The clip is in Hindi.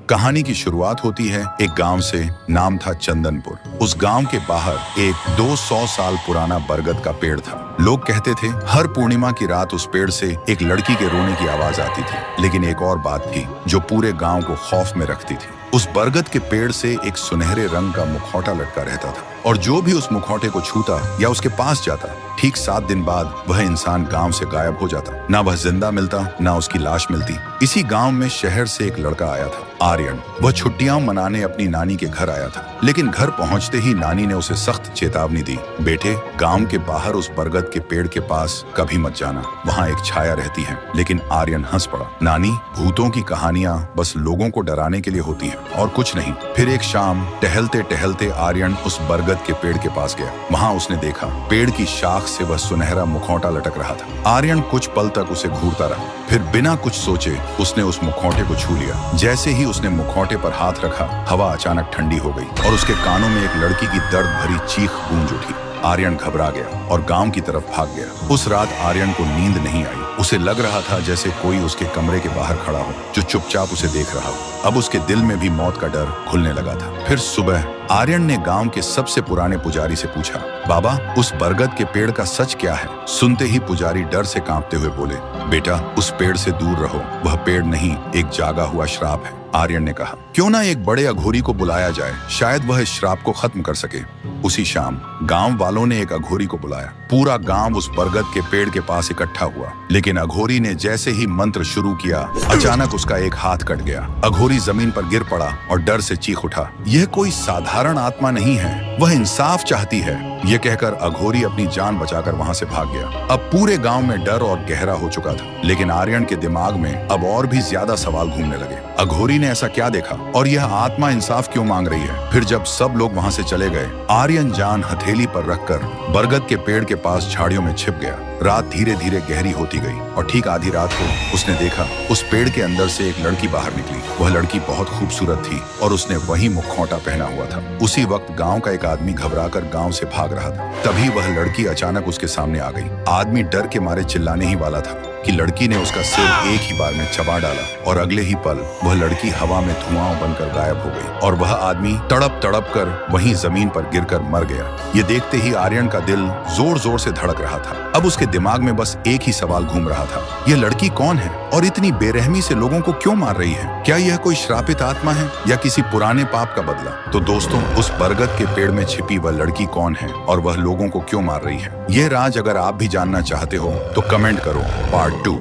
कहानी की शुरुआत होती है एक गांव से, नाम था चंदनपुर। उस गांव के बाहर एक 200 साल पुराना बरगद का पेड़ था। लोग कहते थे हर पूर्णिमा की रात उस पेड़ से एक लड़की के रोने की आवाज आती थी। लेकिन एक और बात थी जो पूरे गांव को खौफ में रखती थी। उस बरगद के पेड़ से एक सुनहरे रंग का मुखौटा लटका रहता था और जो भी उस मुखौटे को छूता या उसके पास जाता, ठीक 7 दिन बाद वह इंसान गांव से गायब हो जाता। ना वह जिंदा मिलता, ना उसकी लाश मिलती। इसी गांव में शहर से एक लड़का आया था, आर्यन। वह छुट्टियां मनाने अपनी नानी के घर आया था। लेकिन घर पहुंचते ही नानी ने उसे सख्त चेतावनी दी, बेटे, गांव के बाहर उस बरगद के पेड़ के पास कभी मत जाना, वहां एक छाया रहती है। लेकिन आर्यन हंस पड़ा, नानी, भूतों की कहानियां बस लोगों को डराने के लिए होती हैं और कुछ नहीं। फिर एक शाम टहलते टहलते आर्यन उस बरगद के पेड़ के पास गया। वहां उसने देखा पेड़ की शाख से वह सुनहरा मुखौटा लटक रहा था। आर्यन कुछ पल तक उसे घूरता रहा, फिर बिना कुछ सोचे उसने उस मुखौटे को छू लिया। जैसे ही उसने मुखौटे पर हाथ रखा, हवा अचानक ठंडी हो गई और उसके कानों में एक लड़की की दर्द भरी चीख गूंज उठी। आर्यन घबरा गया और गांव की तरफ भाग गया। उस रात आर्यन को नींद नहीं आई। उसे लग रहा था जैसे कोई उसके कमरे के बाहर खड़ा हो जो चुपचाप उसे देख रहा हो। अब उसके दिल में भी मौत का डर घुलने लगा था। फिर सुबह आर्यन ने गांव के सबसे पुराने पुजारी से पूछा, बाबा, उस बरगद के पेड़ का सच क्या है? सुनते ही पुजारी डर से कांपते हुए बोले, बेटा, उस पेड़ से दूर रहो, वह पेड़ नहीं, एक जागा हुआ श्राप है। आर्यन ने कहा, क्यों ना एक बड़े अघोरी को बुलाया जाए, शायद वह इस श्राप को खत्म कर सके। उसी शाम गांव वालों ने एक अघोरी को बुलाया। पूरा गांव उस बरगद के पेड़ के पास इकट्ठा हुआ। लेकिन अघोरी ने जैसे ही मंत्र शुरू किया, अचानक उसका एक हाथ कट गया। अघोरी जमीन पर गिर पड़ा और डर से चीख उठा, यह कोई साधारण आत्मा नहीं है, वह इंसाफ चाहती है। यह कहकर अघोरी अपनी जान बचाकर वहां से भाग गया। अब पूरे गांव में डर और गहरा हो चुका था। लेकिन आर्यन के दिमाग में अब और भी ज्यादा सवाल घूमने लगे। अघोरी ने ऐसा क्या देखा और यह आत्मा इंसाफ क्यों मांग रही है? फिर जब सब लोग वहां से चले गए, आर्यन जान हथेली पर रखकर बरगद के पेड़ के पास झाड़ियों में छिप गया। रात धीरे धीरे गहरी होती गई और ठीक आधी रात को उसने देखा उस पेड़ के अंदर से एक लड़की बाहर निकली। वह लड़की बहुत खूबसूरत थी और उसने वही मुखौटा पहना हुआ था। उसी वक्त गांव का एक आदमी घबराकर गांव से भाग रहा था। तभी वह लड़की अचानक उसके सामने आ गई। आदमी डर के मारे चिल्लाने ही वाला था कि लड़की ने उसका सिर एक ही बार में चबा डाला और अगले ही पल वह लड़की हवा में धुआं बनकर गायब हो गई और वह आदमी तड़प तड़प कर वहीं जमीन पर गिरकर मर गया। ये देखते ही आर्यन का दिल जोर जोर से धड़क रहा था। अब उसके दिमाग में बस एक ही सवाल घूम रहा था, यह लड़की कौन है और इतनी बेरहमी से लोगों को क्यों मार रही है? क्या यह कोई श्रापित आत्मा है या किसी पुराने पाप का बदला? तो दोस्तों, उस बरगद के पेड़ में छिपी वह लड़की कौन है और वह लोगों को क्यों मार रही है? यह राज अगर आप भी जानना चाहते हो तो कमेंट करो पार्ट 2।